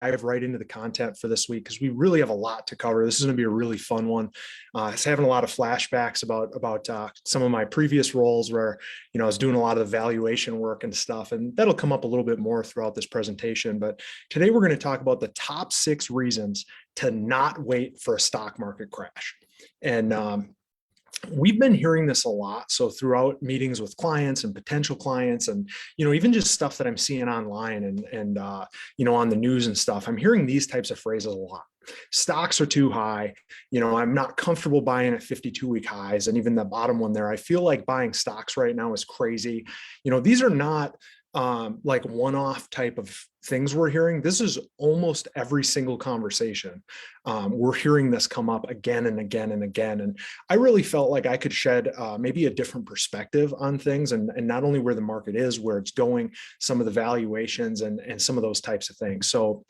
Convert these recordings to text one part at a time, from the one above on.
dive right into the content for this week because we really have a lot to cover. This is going to be a really fun one. I was having a lot of flashbacks about some of my previous roles where, I was doing a lot of the valuation work and stuff, and that'll come up a little bit more throughout this presentation. But today we're going to talk about the top 6 reasons to not wait for a stock market crash. And we've been hearing this a lot. So throughout meetings with clients and potential clients, and, even just stuff that I'm seeing online and on the news and stuff, I'm hearing these types of phrases a lot. Stocks are too high. I'm not comfortable buying at 52-week highs. And even the bottom one there, I feel like buying stocks right now is crazy. These are not like one-off type of things we're hearing. This is almost every single conversation. We're hearing this come up again and again and again. And I really felt like I could shed maybe a different perspective on things, and not only where the market is, where it's going, some of the valuations and some of those types of things. So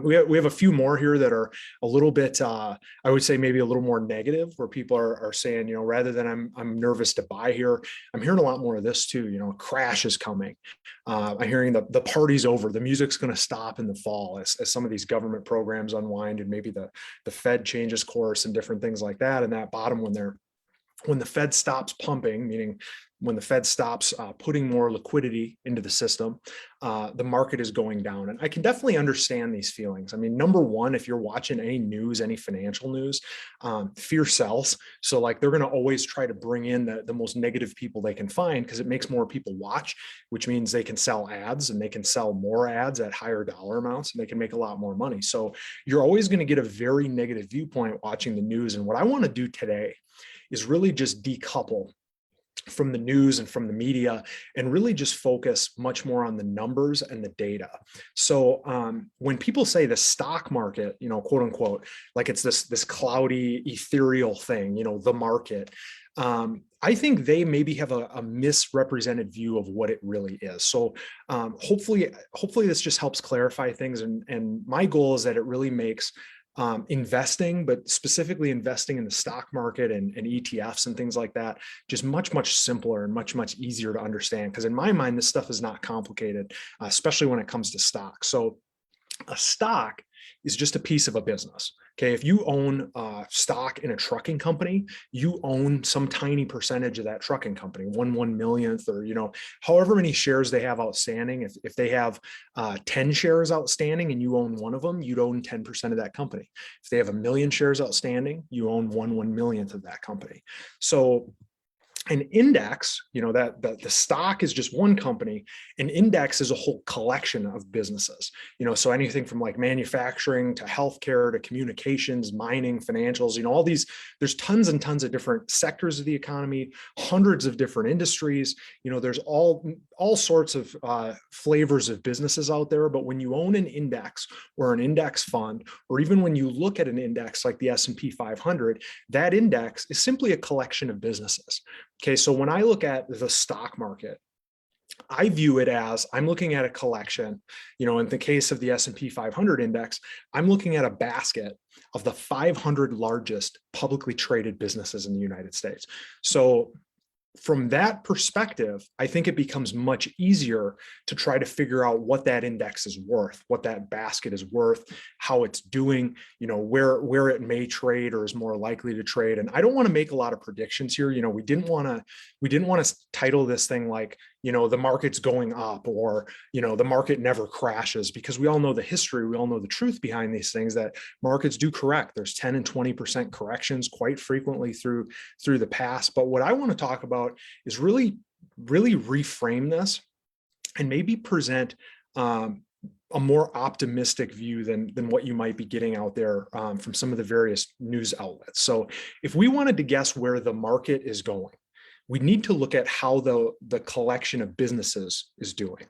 we have a few more here that are a little bit, I would say maybe a little more negative, where people are saying, rather than I'm nervous to buy here, I'm hearing a lot more of this too. A crash is coming. I'm hearing the party's over. The music's going to stop in the fall as some of these government programs unwind, and maybe the Fed changes course and different things like that. And that bottom one there, when the Fed stops pumping, meaning when the Fed stops putting more liquidity into the system, the market is going down. And I can definitely understand these feelings. I mean, number one, if you're watching any news, any financial news, fear sells. So like they're going to always try to bring in the most negative people they can find, because it makes more people watch, which means they can sell ads, and they can sell more ads at higher dollar amounts, and they can make a lot more money. So you're always going to get a very negative viewpoint watching the news. And what I want to do today is really just decouple from the news and from the media, and really just focus much more on the numbers and the data. So when people say the stock market, quote unquote, like it's this cloudy, ethereal thing, the market, I think they maybe have a misrepresented view of what it really is. So hopefully this just helps clarify things. And my goal is that it really makes investing, but specifically investing in the stock market and ETFs and things like that, just much, much simpler and much, much easier to understand. Because in my mind, this stuff is not complicated, especially when it comes to stocks. So a stock is just a piece of a business. Okay. If you own stock in a trucking company, you own some tiny percentage of that trucking company, 1/1,000,000th, or, however many shares they have outstanding. If they have 10 shares outstanding and you own one of them, you'd own 10% of that company. If they have 1,000,000 shares outstanding, you own 1/1,000,000th of that company. So an index, that the stock is just one company. An index is a whole collection of businesses, so anything from like manufacturing to healthcare to communications, mining, financials, all these, there's tons and tons of different sectors of the economy, hundreds of different industries, there's all sorts of flavors of businesses out there. But when you own an index or an index fund, or even when you look at an index like the S&P 500, that index is simply a collection of businesses. Okay, so when I look at the stock market, I view it as I'm looking at a collection, in the case of the S&P 500 index, I'm looking at a basket of the 500 largest publicly traded businesses in the United States. So from that perspective, I think it becomes much easier to try to figure out what that index is worth, what that basket is worth, how it's doing, where it may trade or is more likely to trade. And I don't want to make a lot of predictions here. We didn't want to title this thing like, the market's going up, or, the market never crashes, because we all know the history. We all know the truth behind these things, that markets do correct. There's 10 and 20% corrections quite frequently through the past. But what I want to talk about is really reframe this and maybe present a more optimistic view than what you might be getting out there from some of the various news outlets. So if we wanted to guess where the market is going, we need to look at how the collection of businesses is doing.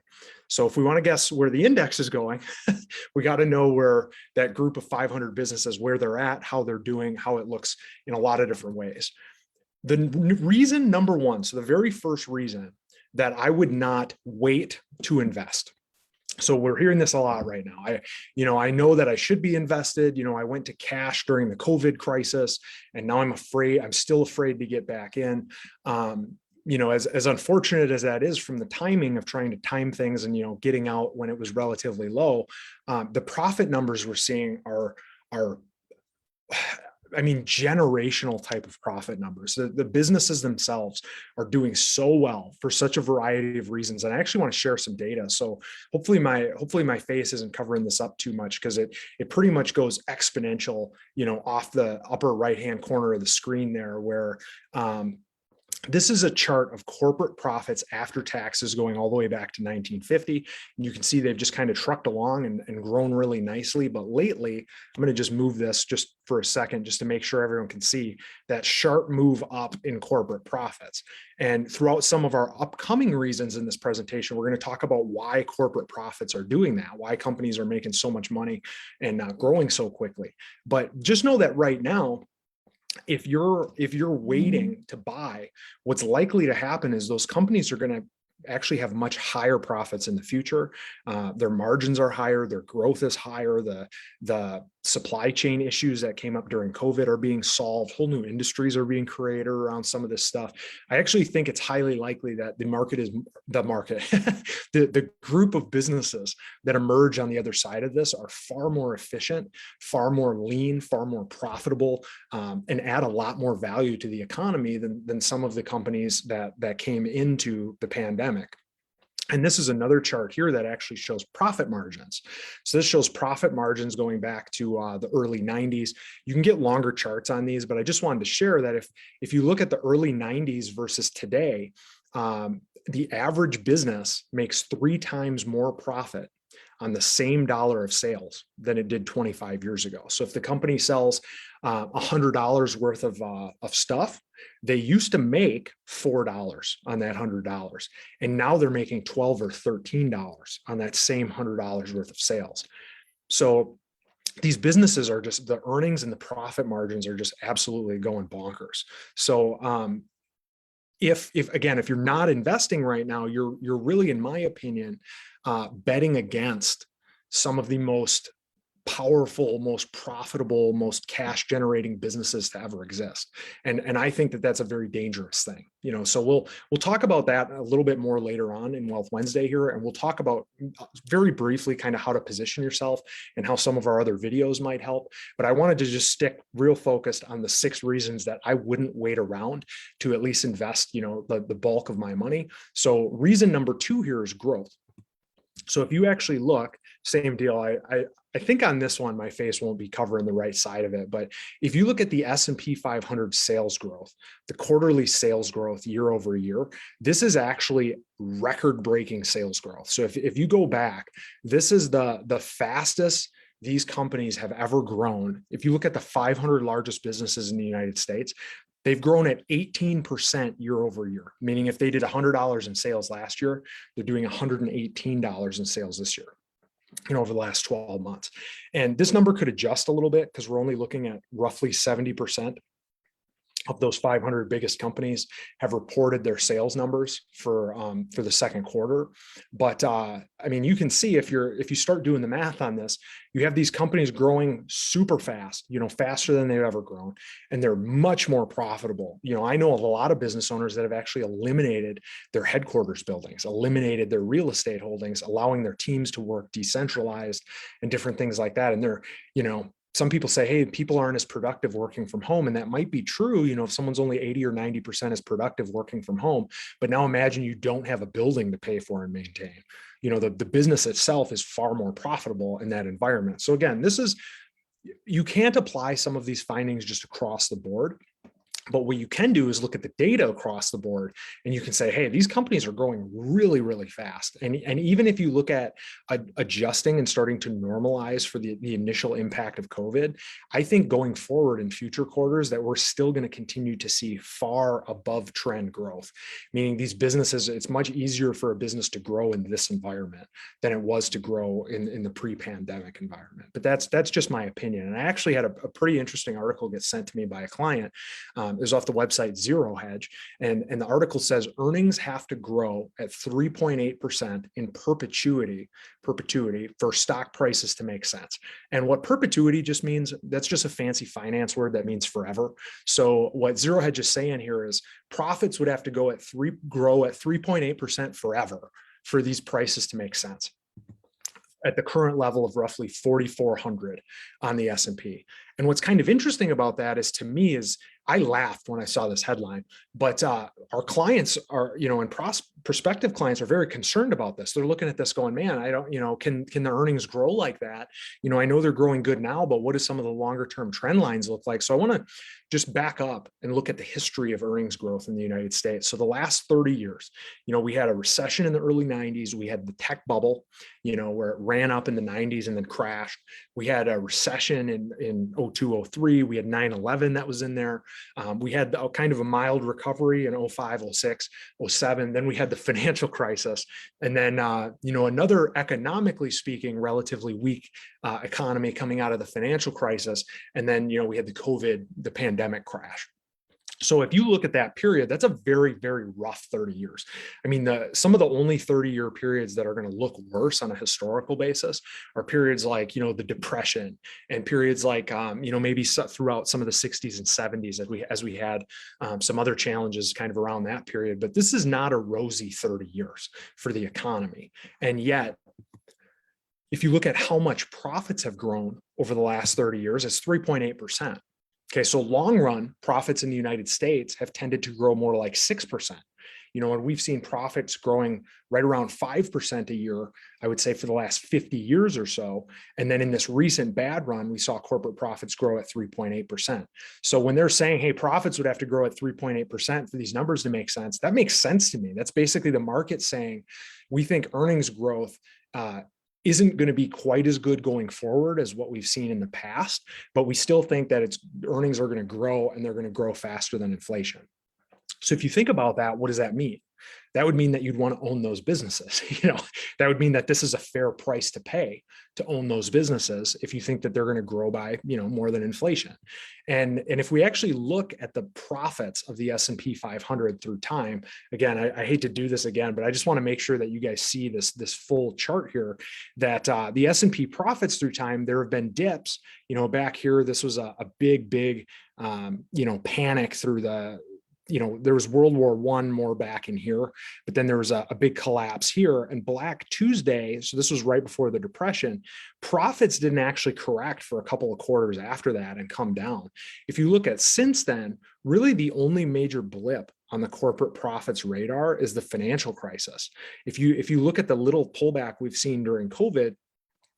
So if we want to guess where the index is going, we got to know where that group of 500 businesses, where they're at, how they're doing, how it looks in a lot of different ways. The reason number one, so the very first reason that I would not wait to invest. So we're hearing this a lot right now. I know that I should be invested. I went to cash during the COVID crisis, and now I'm still afraid to get back in. as unfortunate as that is from the timing of trying to time things and, getting out when it was relatively low, the profit numbers we're seeing are, generational type of profit numbers. The businesses themselves are doing so well for such a variety of reasons. And I actually want to share some data. So hopefully my face isn't covering this up too much, because it pretty much goes exponential, off the upper right-hand corner of the screen there, where, this is a chart of corporate profits after taxes going all the way back to 1950. And you can see they've just kind of trucked along and grown really nicely. But lately, I'm going to just move this just for a second, just to make sure everyone can see that sharp move up in corporate profits. And throughout some of our upcoming reasons in this presentation, we're going to talk about why corporate profits are doing that, why companies are making so much money and growing so quickly. But just know that right now, if you're waiting to buy, what's likely to happen is those companies are going to actually have much higher profits in the future. Their margins are higher, their growth is higher, the supply chain issues that came up during COVID are being solved, whole new industries are being created around some of this stuff. I actually think it's highly likely that the group of businesses that emerge on the other side of this are far more efficient, far more lean, far more profitable, and add a lot more value to the economy than some of the companies that came into the pandemic. And this is another chart here that actually shows profit margins. So this shows profit margins going back to the early 90s. You can get longer charts on these, but I just wanted to share that if you look at the early 90s versus today, the average business makes 3 times more profit on the same dollar of sales than it did 25 years ago. So if the company sells $100 worth of stuff, they used to make $4 on that $100, and now they're making $12 or $13 on that same $100 worth of sales. So these businesses are just, the earnings and the profit margins are just absolutely going bonkers. So if you're not investing right now, you're really, in my opinion, betting against some of the most powerful, most profitable, most cash generating businesses to ever exist. And I think that that's a very dangerous thing, so we'll talk about that a little bit more later on in Wealth Wednesday here. And we'll talk about very briefly kind of how to position yourself and how some of our other videos might help. But I wanted to just stick real focused on the 6 reasons that I wouldn't wait around to at least invest, the bulk of my money. So reason number 2 here is growth. So if you actually look, same deal. I think on this one, my face won't be covering the right side of it. But if you look at the S&P 500 sales growth, the quarterly sales growth year over year, this is actually record-breaking sales growth. So if you go back, this is the fastest these companies have ever grown. If you look at the 500 largest businesses in the United States, they've grown at 18% year over year, meaning if they did $100 in sales last year, they're doing $118 in sales this year, over the last 12 months. And this number could adjust a little bit because we're only looking at roughly 70% of those 500 biggest companies have reported their sales numbers for the second quarter. But you can see if you start doing the math on this, you have these companies growing super fast, faster than they've ever grown, and they're much more profitable. I know of a lot of business owners that have actually eliminated their headquarters buildings, eliminated their real estate holdings, allowing their teams to work decentralized and different things like that. And they're, some people say, hey, people aren't as productive working from home. And that might be true, if someone's only 80 or 90% as productive working from home. But now imagine you don't have a building to pay for and maintain. The business itself is far more profitable in that environment. So again, you can't apply some of these findings just across the board. But what you can do is look at the data across the board, and you can say, hey, these companies are growing really, really fast. And even if you look at adjusting and starting to normalize for the initial impact of COVID, I think going forward in future quarters that we're still going to continue to see far above trend growth, meaning these businesses, it's much easier for a business to grow in this environment than it was to grow in the pre-pandemic environment. But that's just my opinion. And I actually had a pretty interesting article get sent to me by a client. is off the website Zero Hedge. And the article says earnings have to grow at 3.8% in perpetuity for stock prices to make sense. And what perpetuity just means, that's just a fancy finance word that means forever. So what Zero Hedge is saying here is profits would have to grow at 3.8% forever for these prices to make sense at the current level of roughly 4,400 on the S&P. And what's kind of interesting about that is, to me, is I laughed when I saw this headline, but our clients are, and prospective clients are very concerned about this. They're looking at this going, man, I don't, can the earnings grow like that? I know they're growing good now, but what do some of the longer term trend lines look like? So I want to just back up and look at the history of earnings growth in the United States. So the last 30 years, we had a recession in the early 90s. We had the tech bubble, where it ran up in the 90s and then crashed. We had a recession in 02, 03. We had 9/11 that was in there. We had a kind of a mild recovery in 05, 06, 07. Then we had the financial crisis. And then, another economically speaking, relatively weak economy coming out of the financial crisis. And then, we had the pandemic crash. So if you look at that period, that's a very, very rough 30 years. I mean, some of the only 30-year periods that are going to look worse on a historical basis are periods like, the Depression, and periods like, maybe throughout some of the 60s and 70s as we had some other challenges kind of around that period. But this is not a rosy 30 years for the economy. And yet, if you look at how much profits have grown over the last 30 years, it's 3.8%. Okay, so long run profits in the United States have tended to grow more like 6%. And we've seen profits growing right around 5% a year, I would say, for the last 50 years or so. And then in this recent bad run, we saw corporate profits grow at 3.8%. So when they're saying, hey, profits would have to grow at 3.8% for these numbers to make sense, that makes sense to me. That's basically the market saying, we think earnings growth isn't going to be quite as good going forward as what we've seen in the past, but we still think that earnings are going to grow, and they're going to grow faster than inflation. So if you think about that, what does that mean? That would mean that you'd want to own those businesses. That would mean that this is a fair price to pay to own those businesses if you think that they're going to grow by, more than inflation. And if we actually look at the profits of the S&P 500 through time, again, I hate to do this again, but I just want to make sure that you guys see this full chart here, that the S&P profits through time, there have been dips, back here. This was a big, panic through there was World War I more back in here, but then there was a big collapse here, and Black Tuesday. So this was right before the Depression. Profits didn't actually correct for a couple of quarters after that and come down. If you look at since then, really the only major blip on the corporate profits radar is the financial crisis. If you look at the little pullback we've seen during COVID,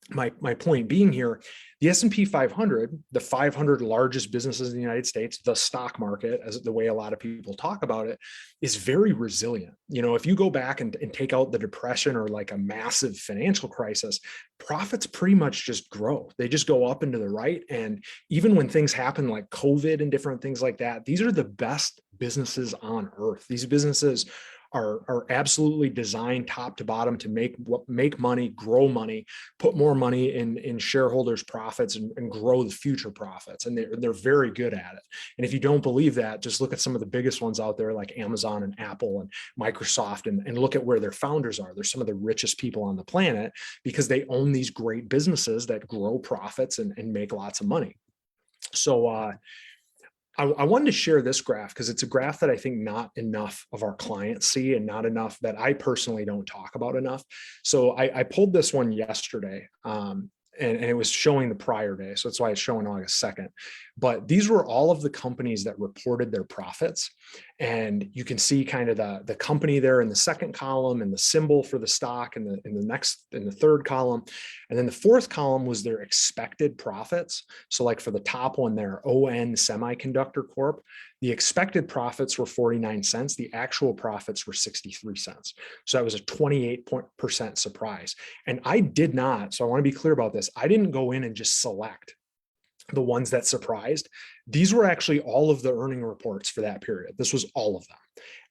my point being here, the S&P 500, the 500 largest businesses in the United States, the stock market, as the way a lot of people talk about it, is very resilient. If you go back and take out the Depression or like a massive financial crisis, profits pretty much just grow. They just go up and to the right. And even when things happen like COVID and different things like that, these are the best businesses on earth. These businesses are absolutely designed top to bottom to make money, grow money, put more money in shareholders' profits, and grow the future profits. And they're very good at it. And if you don't believe that, just look at some of the biggest ones out there like Amazon and Apple and Microsoft, and look at where their founders are. They're some of the richest people on the planet because they own these great businesses that grow profits and make lots of money. So I wanted to share this graph because it's a graph that I think not enough of our clients see, and not enough that I personally don't talk about enough. So I pulled this one yesterday, and it was showing the prior day. So that's why it's showing August 2nd. But these were all of the companies that reported their profits. And you can see kind of the company there in the second column, and the symbol for the stock in the third column. And then the fourth column was their expected profits. So like for the top one there, ON Semiconductor Corp, the expected profits were 49 cents. The actual profits were 63 cents. So that was a 28% surprise. And I did not, so I want to be clear about this, I didn't go in and just select the ones that surprised. These were actually all of the earning reports for that period. This was all of them.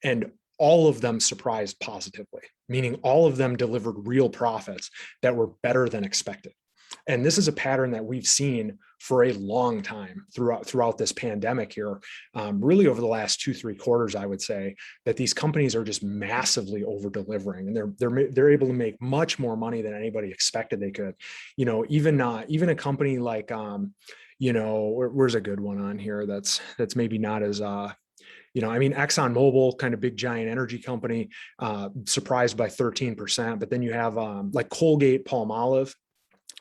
And all of them surprised positively, meaning all of them delivered real profits that were better than expected. And this is a pattern that we've seen for a long time throughout this pandemic here, really over the last 2-3 quarters, I would say that these companies are just massively over delivering, and they're able to make much more money than anybody expected they could. Even a company like, where's a good one on here that's maybe not as ExxonMobil, kind of big giant energy company, surprised by 13%. But then you have like Colgate, Palmolive,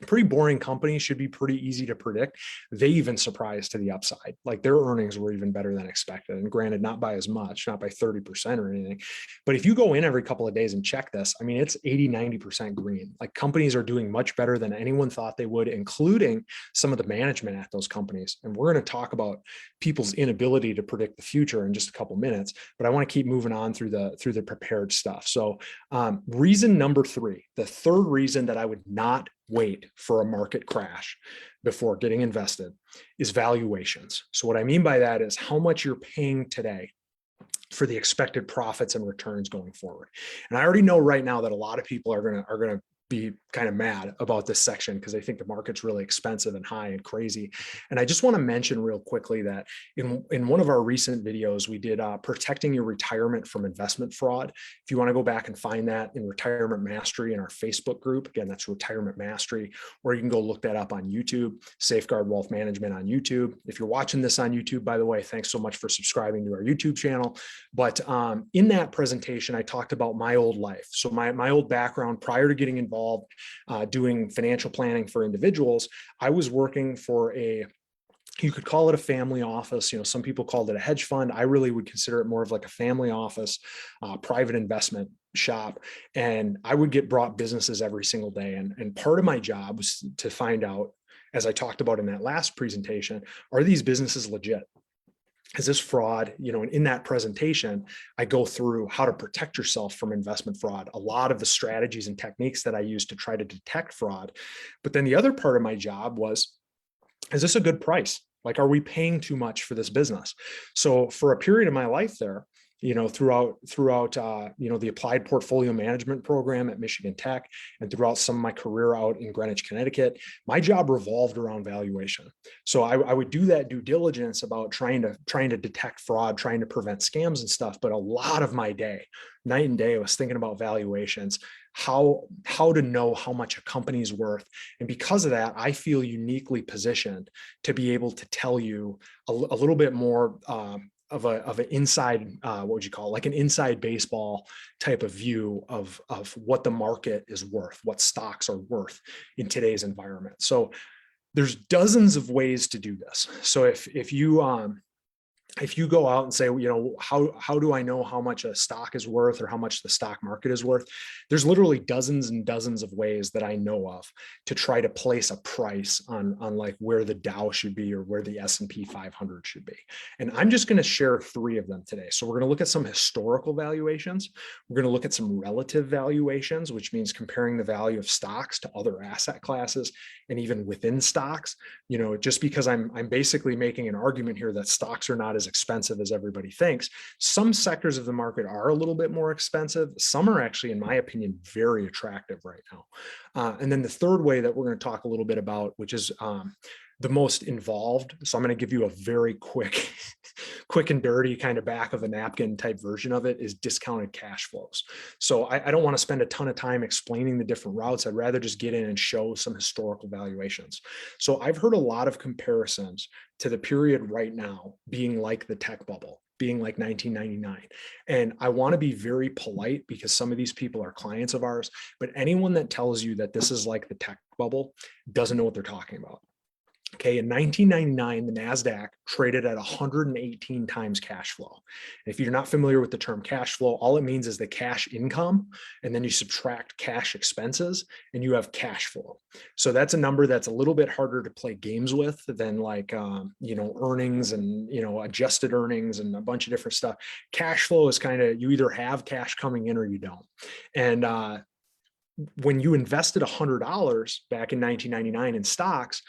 pretty boring company, should be pretty easy to predict. They even surprised to the upside. Like their earnings were even better than expected. And granted, not by as much, not by 30% or anything. But if you go in every couple of days and check this, I mean, it's 80-90% green. Like companies are doing much better than anyone thought they would, including some of the management at those companies. And we're going to talk about people's inability to predict the future in just a couple minutes, but I want to keep moving on through the prepared stuff. So reason number 3, the third reason that I would not wait for a market crash before getting invested, is valuations. So what I mean by that is how much you're paying today for the expected profits and returns going forward. And I already know right now that a lot of people are going to be kind of mad about this section because they think the market's really expensive and high and crazy. And I just want to mention real quickly that in one of our recent videos, we did protecting your retirement from investment fraud. If you want to go back and find that in Retirement Mastery in our Facebook group, again, that's Retirement Mastery, or you can go look that up on YouTube, Safeguard Wealth Management on YouTube. If you're watching this on YouTube, by the way, thanks so much for subscribing to our YouTube channel. But in that presentation, I talked about my old life. So my old background prior to getting involved doing financial planning for individuals, I was working for you could call it a family office. Some people called it a hedge fund. I really would consider it more of like a family office, private investment shop. And I would get brought businesses every single day. And part of my job was to find out, as I talked about in that last presentation, are these businesses legit? Is this fraud? In that presentation, I go through how to protect yourself from investment fraud, a lot of the strategies and techniques that I use to try to detect fraud. But then the other part of my job was, is this a good price? Like, are we paying too much for this business? So for a period of my life there, throughout the applied portfolio management program at Michigan Tech, and throughout some of my career out in Greenwich, Connecticut, my job revolved around valuation. So I would do that due diligence about trying to detect fraud, trying to prevent scams and stuff. But a lot of my day, night and day, I was thinking about valuations, how to know how much a company's worth. And because of that, I feel uniquely positioned to be able to tell you a little bit more of an inside, what would you call it? Like an inside baseball type of view of what the market is worth, what stocks are worth in today's environment. So there's dozens of ways to do this. So if you go out and say, how do I know how much a stock is worth or how much the stock market is worth? There's literally dozens and dozens of ways that I know of to try to place a price on like where the Dow should be or where the S&P 500 should be. And I'm just going to share 3 of them today. So we're going to look at some historical valuations. We're going to look at some relative valuations, which means comparing the value of stocks to other asset classes and even within stocks. Just because I'm basically making an argument here that stocks are not as expensive as everybody thinks. Some sectors of the market are a little bit more expensive. Some are actually, in my opinion, very attractive right now. And then the third way that we're going to talk a little bit about, which is the most involved. So I'm going to give you a very quick and dirty kind of back of the napkin type version of it, is discounted cash flows. So I don't want to spend a ton of time explaining the different routes. I'd rather just get in and show some historical valuations. So I've heard a lot of comparisons to the period right now being like the tech bubble, being like 1999. And I want to be very polite because some of these people are clients of ours, but anyone that tells you that this is like the tech bubble doesn't know what they're talking about. Okay, in 1999, the NASDAQ traded at 118 times cash flow. If you're not familiar with the term cash flow, all it means is the cash income, and then you subtract cash expenses, and you have cash flow. So that's a number that's a little bit harder to play games with than like, earnings and, adjusted earnings and a bunch of different stuff. Cash flow is kind of, you either have cash coming in or you don't. And when you invested $100 back in 1999 in stocks,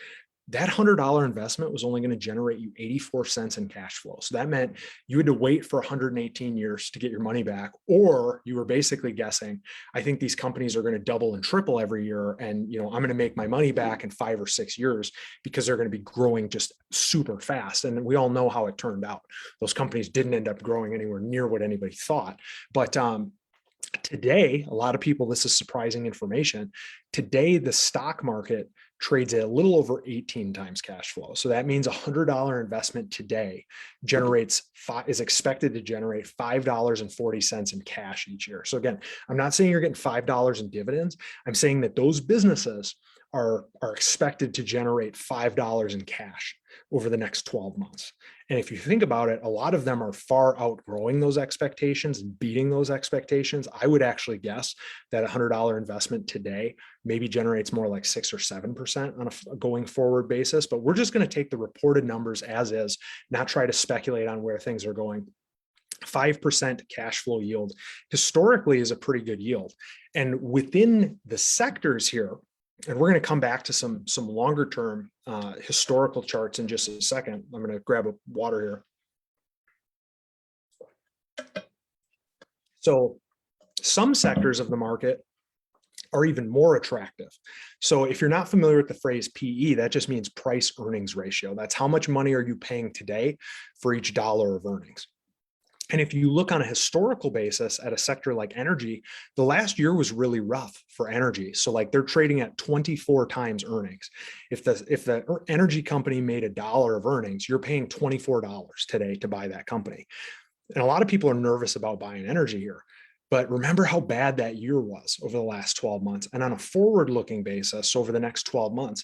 that $100 investment was only going to generate you 84 cents in cash flow. So that meant you had to wait for 118 years to get your money back, or you were basically guessing, I think these companies are going to double and triple every year. And, I'm going to make my money back in 5 or 6 years because they're going to be growing just super fast. And we all know how it turned out. Those companies didn't end up growing anywhere near what anybody thought. But today, a lot of people, this is surprising information. Today, the stock market trades at a little over 18 times cash flow. So that means $100 investment today is expected to generate $5.40 in cash each year. So again, I'm not saying you're getting $5 in dividends. I'm saying that those businesses are expected to generate $5 in cash over the next 12 months. And if you think about it, a lot of them are far outgrowing those expectations and beating those expectations. I would actually guess that $100 investment today maybe generates more like 6 or 7% on a going forward basis. But we're just going to take the reported numbers as is, not try to speculate on where things are going. 5% cash flow yield historically is a pretty good yield. And within the sectors here, and we're going to come back to some longer term historical charts in just a second. I'm going to grab a water here. So some sectors of the market are even more attractive. So if you're not familiar with the phrase PE, that just means price earnings ratio. That's how much money are you paying today for each dollar of earnings. And if you look on a historical basis at a sector like energy, the last year was really rough for energy. So like they're trading at 24 times earnings. If the energy company made $1 of earnings, you're paying $24 today to buy that company. And a lot of people are nervous about buying energy here. But remember how bad that year was over the last 12 months. And on a forward-looking basis, over the next 12 months,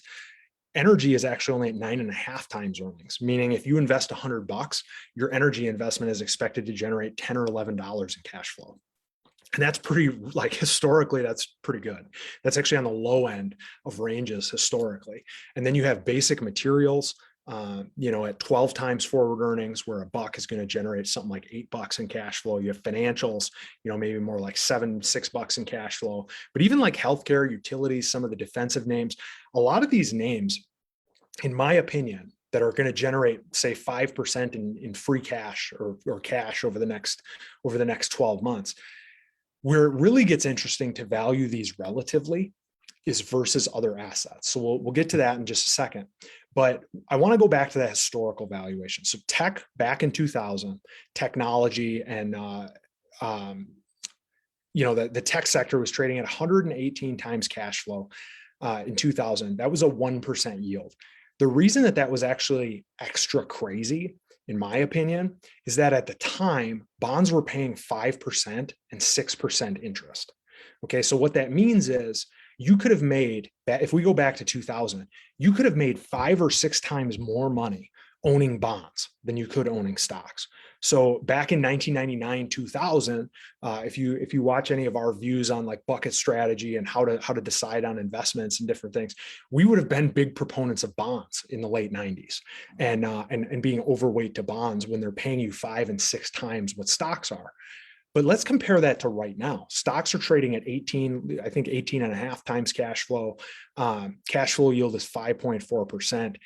energy is actually only at 9.5 times earnings, meaning if you invest $100, your energy investment is expected to generate $10 or $11 in cash flow. And that's pretty, like historically, that's pretty good. That's actually on the low end of ranges historically. And then you have basic materials, at 12 times forward earnings, where $1 is going to generate something like $8 in cash flow. You have financials, maybe more like $6 in cash flow. But even like healthcare, utilities, some of the defensive names, a lot of these names, in my opinion, that are going to generate, say, 5% in free cash or cash over the next 12 months. Where it really gets interesting to value these relatively is versus other assets. So we'll get to that in just a second. But I want to go back to that historical valuation. So tech back in 2000, technology and the tech sector was trading at 118 times cash flow in 2000. That was a 1% yield. The reason that was actually extra crazy, in my opinion, is that at the time, bonds were paying 5% and 6% interest. Okay, so what that means is you could have made, if we go back to 2000, you could have made 5 or 6 times more money owning bonds than you could owning stocks. So back in 1999, 2000, if you watch any of our views on like bucket strategy and how to decide on investments and different things, we would have been big proponents of bonds in the late 90s and being overweight to bonds when they're paying you 5 and 6 times what stocks are. But let's compare that to right now. Stocks are trading at 18.5 times cash flow. Cash flow yield is 5.4%.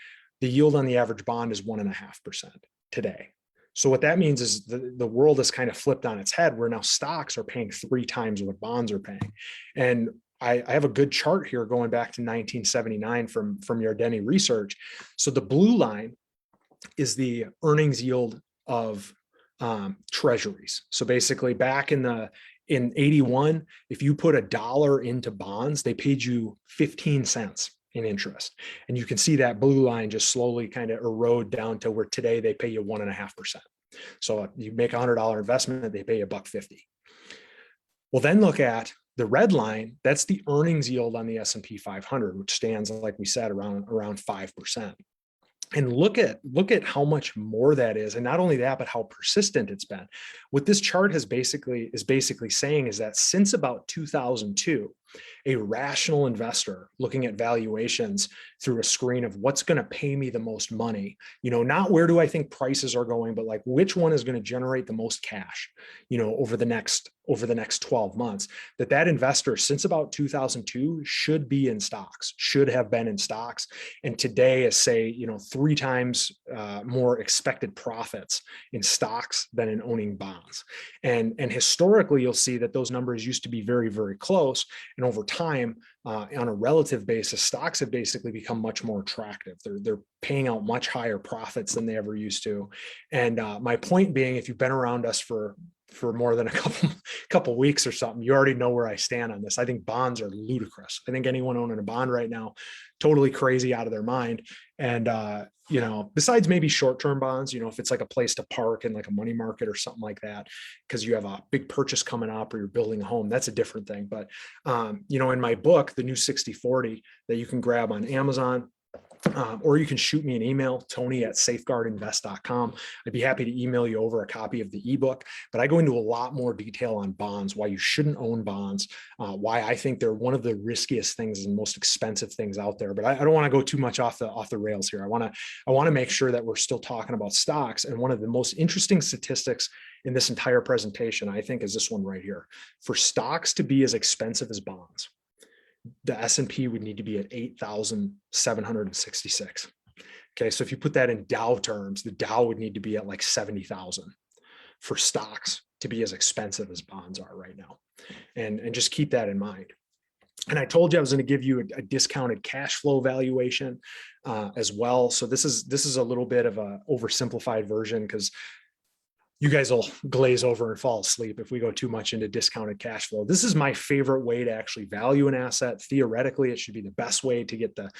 The yield on the average bond is 1.5% today. So what that means is the world has kind of flipped on its head, where now stocks are paying 3 times what bonds are paying. And I have a good chart here going back to 1979 from Yardeni Research. So the blue line is the earnings yield of treasuries. So basically back in 81, if you put $1 into bonds, they paid you 15 cents in interest. And you can see that blue line just slowly kind of erode down to where today they pay you 1.5%. So you make $100 investment, they pay you $1.50. Well, then look at the red line. That's the earnings yield on the S&P 500, which stands, like we said, around 5%. And look at how much more that is. And not only that, but how persistent it's been. What this chart is basically saying is that since about 2002, a rational investor looking at valuations through a screen of what's going to pay me the most money, not where do I think prices are going, but like which one is going to generate the most cash, over the next over the next 12 months, that investor since about 2002 should be in stocks, should have been in stocks. And today is, say, 3 times more expected profits in stocks than in owning bonds. And historically, you'll see that those numbers used to be very, very close. And over time, on a relative basis, stocks have basically become much more attractive. They're paying out much higher profits than they ever used to. And my point being, if you've been around us for more than a couple weeks or something, you already know where I stand on this. I think bonds are ludicrous. I think anyone owning a bond right now, totally crazy, out of their mind. And besides maybe short-term bonds, if it's like a place to park in like a money market or something like that, because you have a big purchase coming up or you're building a home, that's a different thing. But in my book, the new 60/40 that you can grab on Amazon, or you can shoot me an email, Tony@safeguardinvest.com. I'd be happy to email you over a copy of the ebook. But I go into a lot more detail on bonds, why you shouldn't own bonds, why I think they're one of the riskiest things and most expensive things out there. But I don't want to go too much off the rails here. I want to make sure that we're still talking about stocks. And one of the most interesting statistics in this entire presentation, I think, is this one right here. For stocks to be as expensive as bonds, the S&P would need to be at 8,766. Okay, so if you put that in Dow terms, the Dow would need to be at like 70,000 for stocks to be as expensive as bonds are right now. And just keep that in mind. And I told you I was going to give you a discounted cash flow valuation as well. So this is a little bit of a oversimplified version, because you guys will glaze over and fall asleep if we go too much into discounted cash flow. This is my favorite way to actually value an asset. Theoretically, it should be the best way to get the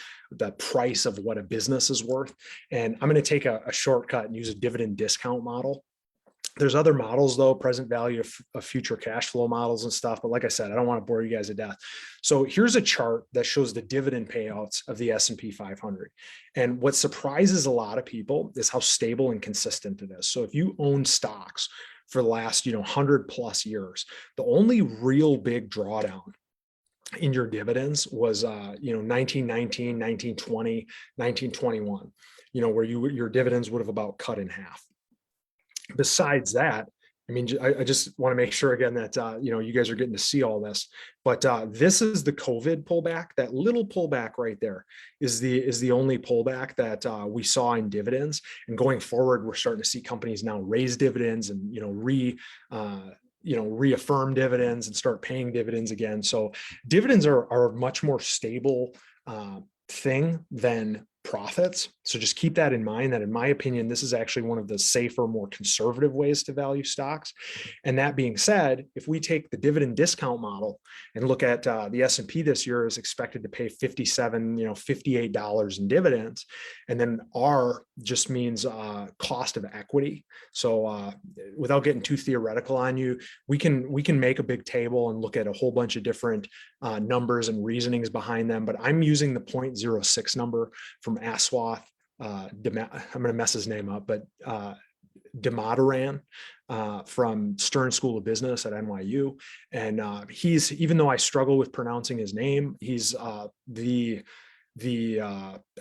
price of what a business is worth. And I'm going to take a shortcut and use a dividend discount model. There's other models, though, present value of future cash flow models and stuff. But like I said, I don't want to bore you guys to death. So here's a chart that shows the dividend payouts of the S&P 500. And what surprises a lot of people is how stable and consistent it is. So if you own stocks for the last 100 plus years, the only real big drawdown in your dividends was 1919, 1920, 1921, where your dividends would have about cut in half. Besides that, I mean, I just want to make sure again that, you guys are getting to see all this, but this is the COVID pullback. That little pullback right there is the only pullback that we saw in dividends. And going forward, we're starting to see companies now raise dividends and, reaffirm dividends and start paying dividends again. So dividends are a much more stable thing than profits. So just keep that in mind, that in my opinion, this is actually one of the safer, more conservative ways to value stocks. And that being said, if we take the dividend discount model and look at the S&P this year is expected to pay $57, $58 in dividends. And then R just means cost of equity. So without getting too theoretical on you, we can make a big table and look at a whole bunch of different numbers and reasonings behind them. But I'm using the 0.06 number from Aswath. I'm going to mess his name up, but Demadaran from Stern School of Business at NYU. And he's, even though I struggle with pronouncing his name, he's I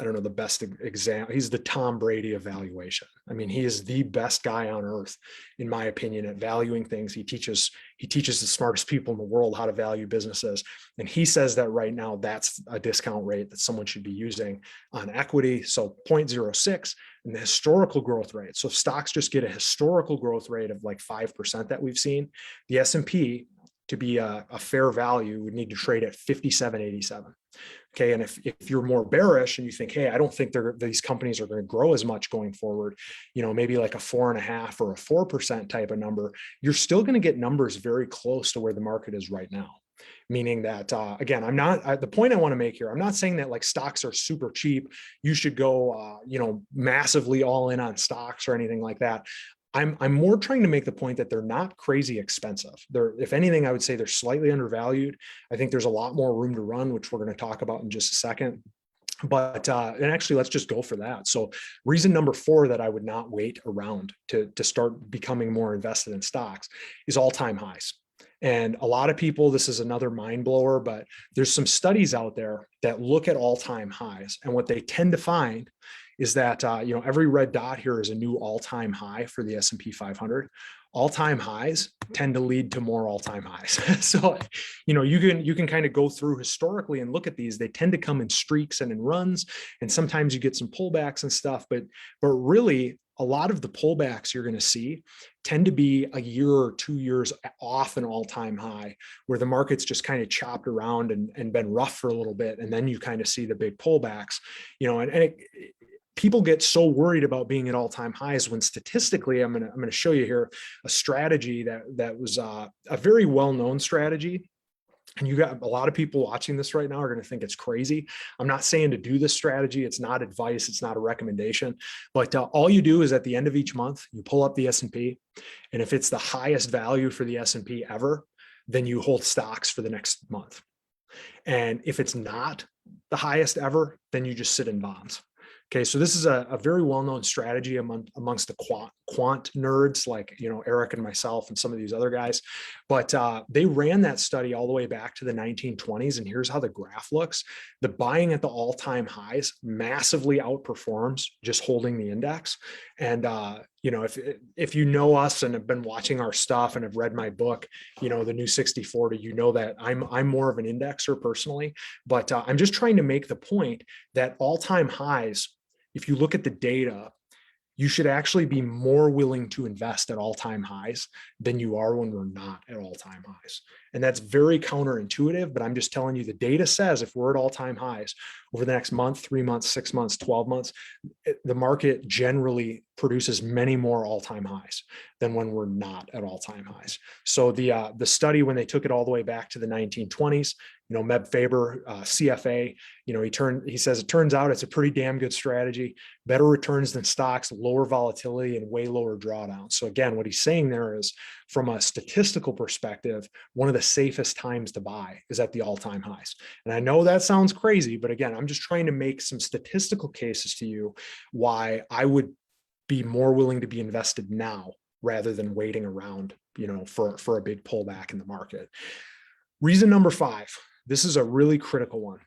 don't know the best example. He's the Tom Brady of valuation. I mean, he is the best guy on earth, in my opinion, at valuing things. He teaches the smartest people in the world how to value businesses. And he says that right now, that's a discount rate that someone should be using on equity. So 0.06 and the historical growth rate. So if stocks just get a historical growth rate of like 5% that we've seen, the S&P, to be a fair value, would need to trade at 57.87. Okay. And if you're more bearish and you think, hey, I don't think these companies are going to grow as much going forward, maybe like a 4.5 or a 4% type of number, you're still going to get numbers very close to where the market is right now. Meaning that, again, the point I want to make here, I'm not saying that like stocks are super cheap. You should go, massively all in on stocks or anything like that. I'm more trying to make the point that they're not crazy expensive. If anything, I would say they're slightly undervalued. I think there's a lot more room to run, which we're going to talk about in just a second. But, and actually, let's just go for that. So reason number 4 that I would not wait around to start becoming more invested in stocks is all-time highs. And a lot of people, this is another mind blower, but there's some studies out there that look at all-time highs. And what they tend to find is that, every red dot here is a new all-time high for the S&P 500. all-time highs tend to lead to more all-time highs. So, you can kind of go through historically and look at these. They tend to come in streaks and in runs, and sometimes you get some pullbacks and stuff, but really a lot of the pullbacks you're going to see tend to be a year or 2 years off an all-time high, where the market's just kind of chopped around and been rough for a little bit. And then you kind of see the big pullbacks, people get so worried about being at all-time highs when statistically, I'm going to show you here a strategy that was a very well-known strategy. And you got a lot of people watching this right now are going to think it's crazy. I'm not saying to do this strategy. It's not advice. It's not a recommendation. But all you do is at the end of each month, you pull up the S&P. And if it's the highest value for the S&P ever, then you hold stocks for the next month. And if it's not the highest ever, then you just sit in bonds. Okay, so this is a very well-known strategy amongst the quant nerds like Eric and myself and some of these other guys. But they ran that study all the way back to the 1920s, and here's how the graph looks. The buying at the all-time highs massively outperforms just holding the index. And if you know us and have been watching our stuff and have read my book, the new 60/40, that I'm more of an indexer personally. But I'm just trying to make the point that all-time highs, if you look at the data, you should actually be more willing to invest at all-time highs than you are when we're not at all-time highs. And that's very counterintuitive, but I'm just telling you, the data says if we're at all-time highs over the next month, 3 months, 6 months, 12 months, the market generally produces many more all-time highs than when we're not at all-time highs. So the study, when they took it all the way back to the 1920s, Meb Faber, CFA, he says it turns out it's a pretty damn good strategy, better returns than stocks, lower volatility, and way lower drawdown. So again, what he's saying there is, from a statistical perspective, one of the safest times to buy is at the all-time highs. And I know that sounds crazy, but again, I'm just trying to make some statistical cases to you why I would be more willing to be invested now rather than waiting around, for a big pullback in the market. Reason number 5. This is a really critical one.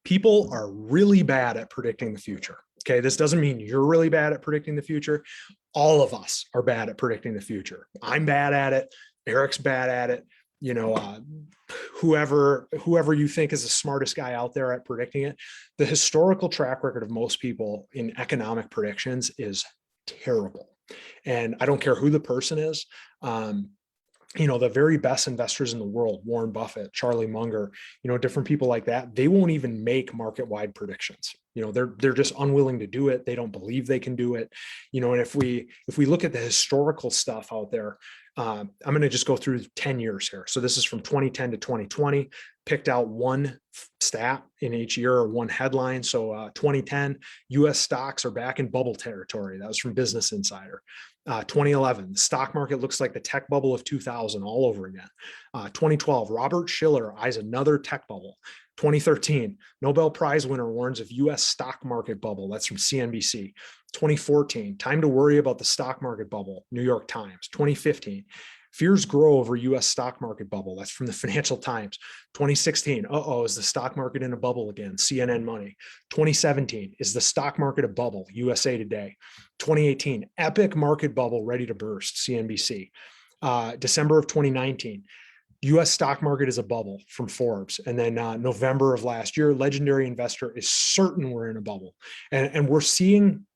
People are really bad at predicting the future. Okay, this doesn't mean you're really bad at predicting the future. All of us are bad at predicting the future. I'm bad at it. Eric's bad at it. Whoever you think is the smartest guy out there at predicting it. The historical track record of most people in economic predictions is terrible. And I don't care who the person is. The very best investors in the world, Warren Buffett, Charlie Munger, different people like that, they won't even make market-wide predictions. They're just unwilling to do it. They don't believe they can do it. And if we look at the historical stuff out there, I'm going to just go through 10 years here. So this is from 2010 to 2020, picked out one stat in each year or one headline. So 2010, US stocks are back in bubble territory. That was from Business Insider. 2011, the stock market looks like the tech bubble of 2000 all over again. 2012, Robert Shiller eyes another tech bubble. 2013, Nobel Prize winner warns of US stock market bubble. That's from CNBC. 2014, time to worry about the stock market bubble, New York Times. 2015, fears grow over US stock market bubble. That's from the Financial Times. 2016, is the stock market in a bubble again? CNN Money. 2017, is the stock market a bubble? USA Today. 2018, epic market bubble ready to burst, CNBC. December of 2019, US stock market is a bubble, from Forbes. And then November of last year, legendary investor is certain we're in a bubble. And we're seeing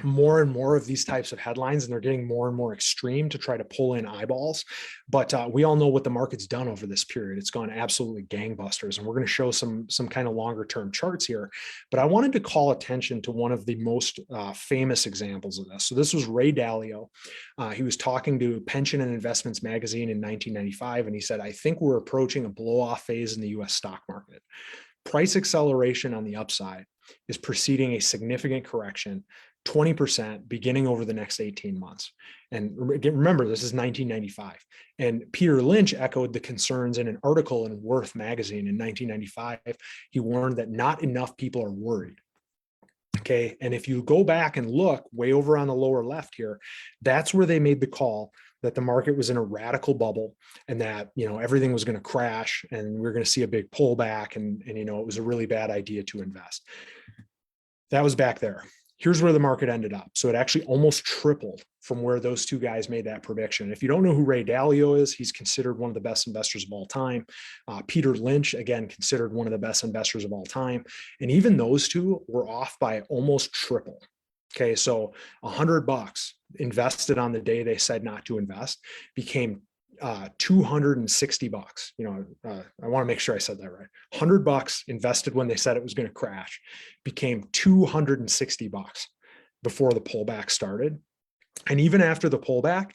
more and more of these types of headlines, and they're getting more and more extreme to try to pull in eyeballs. But we all know what the market's done over this period. It's gone absolutely gangbusters, and we're going to show some kind of longer term charts here. But I wanted to call attention to one of the most famous examples of this. So this was Ray Dalio. He was talking to Pension and Investments magazine in 1995, and he said, "I think we're approaching a blow-off phase in the US stock market. Price acceleration on the upside is preceding a significant correction, 20% beginning over the next 18 months. And remember, this is 1995. And Peter Lynch echoed the concerns in an article in Worth magazine in 1995. He warned that not enough people are worried. Okay. And if you go back and look way over on the lower left here, that's where they made the call that the market was in a radical bubble and that, everything was going to crash and we're going to see a big pullback and it was a really bad idea to invest. That was back there. Here's where the market ended up. So it actually almost tripled from where those two guys made that prediction. If you don't know who Ray Dalio is, he's considered one of the best investors of all time. Peter Lynch, again, considered one of the best investors of all time. And even those two were off by almost triple. Okay, so $100 invested on the day they said not to invest became $260. I want to make sure I said that right. $100 invested when they said it was going to crash became $260 before the pullback started. And even after the pullback,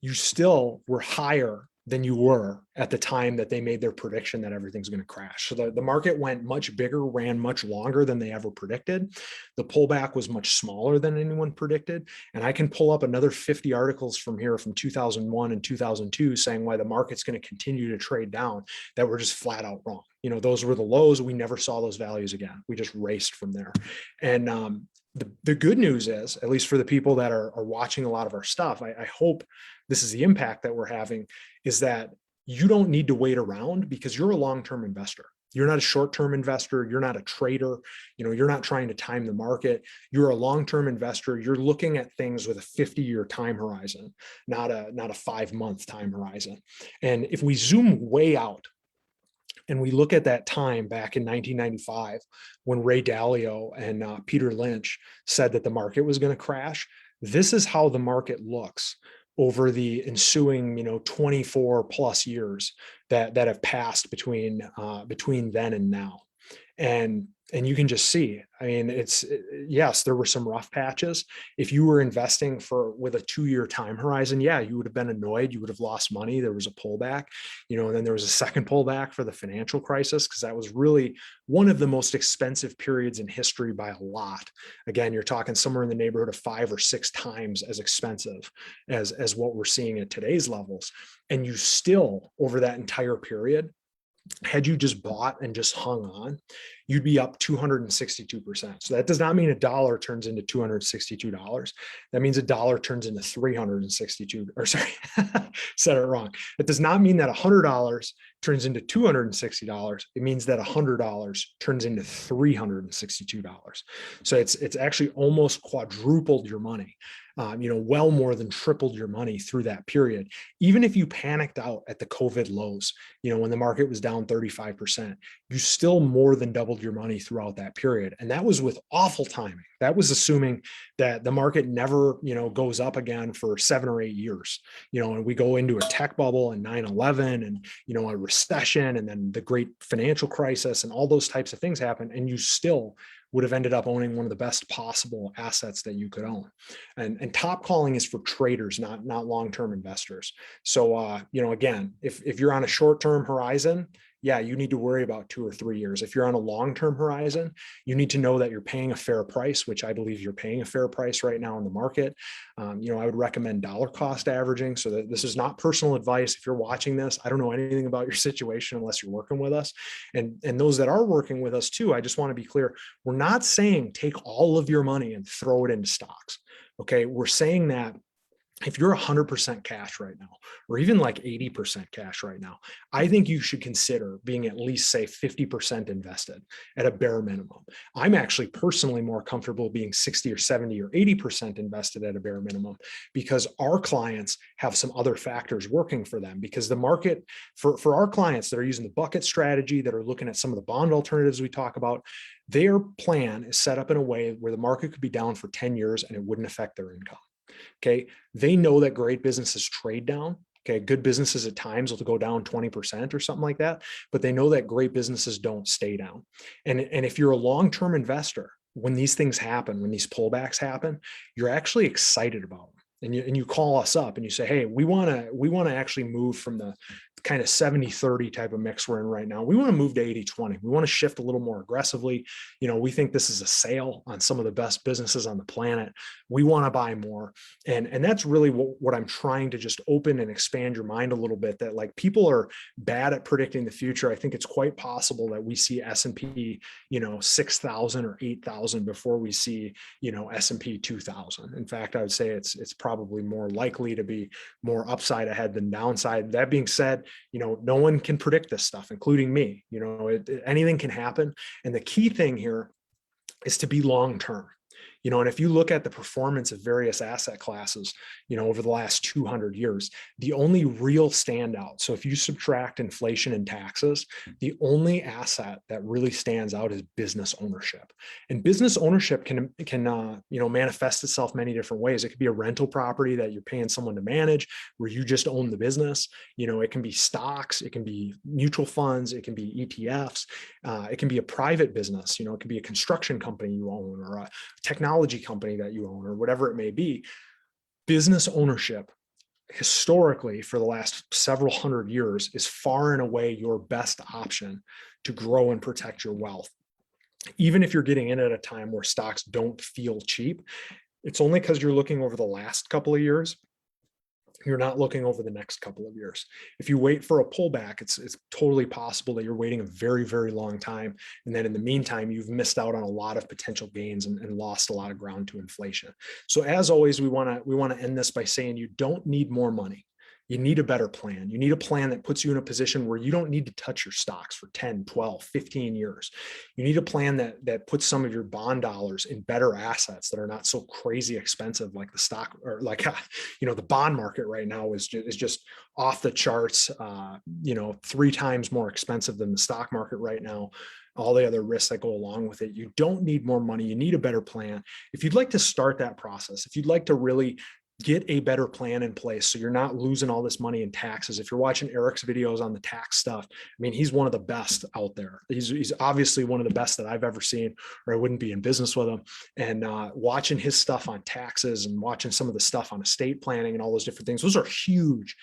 you still were higher than you were at the time that they made their prediction that everything's going to crash. So the market went much bigger, ran much longer than they ever predicted. The pullback was much smaller than anyone predicted. And I can pull up another 50 articles from here from 2001 and 2002 saying why the market's going to continue to trade down that were just flat out wrong. Those were the lows. We never saw those values again. We just raced from there. And the good news is, at least for the people that are watching a lot of our stuff, I hope this is the impact that we're having, is that you don't need to wait around because you're a long-term investor. You're not a short-term investor. You're not a trader. You're not trying to time the market. You're a long-term investor. You're looking at things with a 50-year time horizon, not a 5-month time horizon. And if we zoom way out and we look at that time back in 1995, when Ray Dalio and Peter Lynch said that the market was going to crash, this is how the market looks over the ensuing, 24 plus years that have passed between then and now. And you can just see, yes, there were some rough patches. If you were investing with a 2-year time horizon, yeah, you would have been annoyed. You would have lost money. There was a pullback, and then there was a second pullback for the financial crisis, because that was really one of the most expensive periods in history by a lot. Again, you're talking somewhere in the neighborhood of 5 or 6 times as expensive as what we're seeing at today's levels. And you still, over that entire period, had you just bought and just hung on, you'd be up 262%. So that does not mean $1 turns into $262. That means $1 turns into 362, or sorry, said it wrong. It does not mean that $100 turns into $260. It means that $100 turns into $362. So it's actually almost quadrupled your money. Well more than tripled your money through that period. Even if you panicked out at the COVID lows, when the market was down 35%, you still more than doubled your money throughout that period. And that was with awful timing. That was assuming that the market never, goes up again for 7 or 8 years, and we go into a tech bubble and 9/11 and, a recession, and then the great financial crisis, and all those types of things happen. And you still would have ended up owning one of the best possible assets that you could own. And top calling is for traders, not long-term investors. So, again, if you're on a short-term horizon, yeah, you need to worry about 2 or 3 years. If you're on a long-term horizon, you need to know that you're paying a fair price, which I believe you're paying a fair price right now in the market. I would recommend dollar cost averaging. So that this is not personal advice. If you're watching this, I don't know anything about your situation unless you're working with us. And those that are working with us too, I just want to be clear. We're not saying take all of your money and throw it into stocks. Okay. We're saying that if you're 100% cash right now, or even like 80% cash right now, I think you should consider being at least, say, 50% invested at a bare minimum. I'm actually personally more comfortable being 60 or 70 or 80% invested at a bare minimum, because our clients have some other factors working for them. Because the market, for our clients that are using the bucket strategy, that are looking at some of the bond alternatives we talk about, their plan is set up in a way where the market could be down for 10 years and it wouldn't affect their income. Okay. They know that great businesses trade down. Okay. Good businesses at times will go down 20% or something like that, but they know that great businesses don't stay down. And if you're a long-term investor, when these things happen, when these pullbacks happen, you're actually excited about them. And you call us up and you say, hey, we want to actually move from the kind of 70-30 type of mix we're in right now. We want to move to 80-20. We want to shift a little more aggressively. We think this is a sale on some of the best businesses on the planet. We want to buy more. And that's really what I'm trying to just open and expand your mind a little bit, that like people are bad at predicting the future. I think it's quite possible that we see S&P, 6,000 or 8,000 before we see, S&P 2,000. In fact, I would say it's probably more likely to be more upside ahead than downside. That being said, no one can predict this stuff, including me. Anything can happen. And the key thing here is to be long-term. And if you look at the performance of various asset classes, over the last 200 years, the only real standout, so if you subtract inflation and taxes, the only asset that really stands out is business ownership. And business ownership can manifest itself many different ways. It could be a rental property that you're paying someone to manage, where you just own the business. It can be stocks, it can be mutual funds, it can be ETFs, it can be a private business. It can be a construction company you own, or a technology company that you own, or whatever it may be. Business ownership, historically, for the last several hundred years, is far and away your best option to grow and protect your wealth. Even if you're getting in at a time where stocks don't feel cheap, it's only because you're looking over the last couple of years. You're not looking over the next couple of years. If you wait for a pullback, it's totally possible that you're waiting a very, very long time. And then in the meantime, you've missed out on a lot of potential gains and lost a lot of ground to inflation. So as always, we want to end this by saying you don't need more money. You need a better plan. You need a plan that puts you in a position where you don't need to touch your stocks for 10, 12, 15 years. You need a plan that puts some of your bond dollars in better assets that are not so crazy expensive, like the stock, or like, the bond market right now is just off the charts, 3 times more expensive than the stock market right now. All the other risks that go along with it. You don't need more money. You need a better plan. If you'd like to start that process, if you'd like to really get a better plan in place so you're not losing all this money in taxes. If you're watching Eric's videos on the tax stuff, he's one of the best out there. He's obviously one of the best that I've ever seen, or I wouldn't be in business with him. And watching his stuff on taxes and watching some of the stuff on estate planning and all those different things, those are huge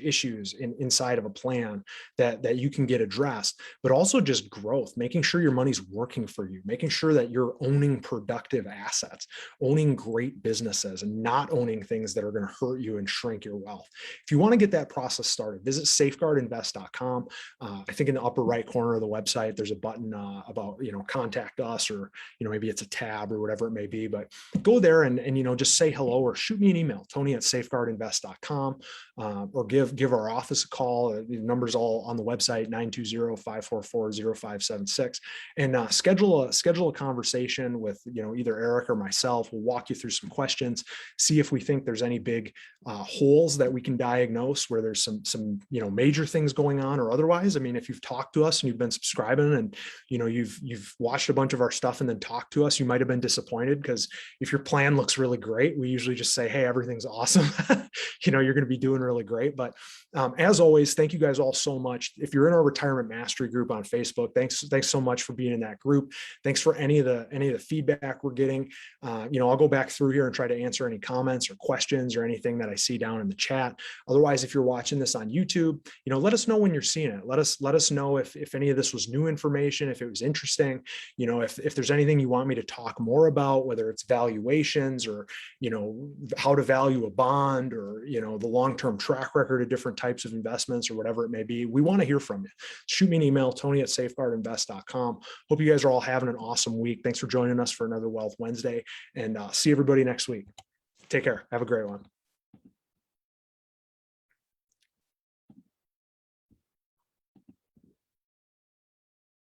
issues inside of a plan that you can get addressed. But also just growth, making sure your money's working for you, making sure that you're owning productive assets, owning great businesses, and not owning things that are going to hurt you and shrink your wealth. If you want to get that process started, visit safeguardinvest.com. I think in the upper right corner of the website, there's a button about, contact us, or, maybe it's a tab or whatever it may be, but go there and just say hello, or shoot me an email, Tony@safeguardinvest.com. Or give our office a call. The number's all on the website, 920-544-0576, and schedule a conversation with either Eric or myself. We'll walk you through some questions, see if we think there's any big holes that we can diagnose, where there's some major things going on, or otherwise. If you've talked to us and you've been subscribing, and you've watched a bunch of our stuff and then talked to us, you might have been disappointed, because if your plan looks really great, we usually just say, hey, everything's awesome. You're going to be doing really great. But as always, thank you guys all so much. If you're in our retirement mastery group on Facebook, thanks so much for being in that group. Thanks for any of the feedback we're getting. I'll go back through here and try to answer any comments or questions or anything that I see down in the chat. Otherwise, if you're watching this on YouTube, let us know when you're seeing it. Let us know if any of this was new information, if it was interesting, if there's anything you want me to talk more about, whether it's valuations, or how to value a bond, or the long-term track record of different types of investments, or whatever it may be. We want to hear from you. Shoot me an email, Tony@safeguardinvest.com. Hope you guys are all having an awesome week. Thanks for joining us for another Wealth Wednesday, and see everybody next week. Take care. Have a great one.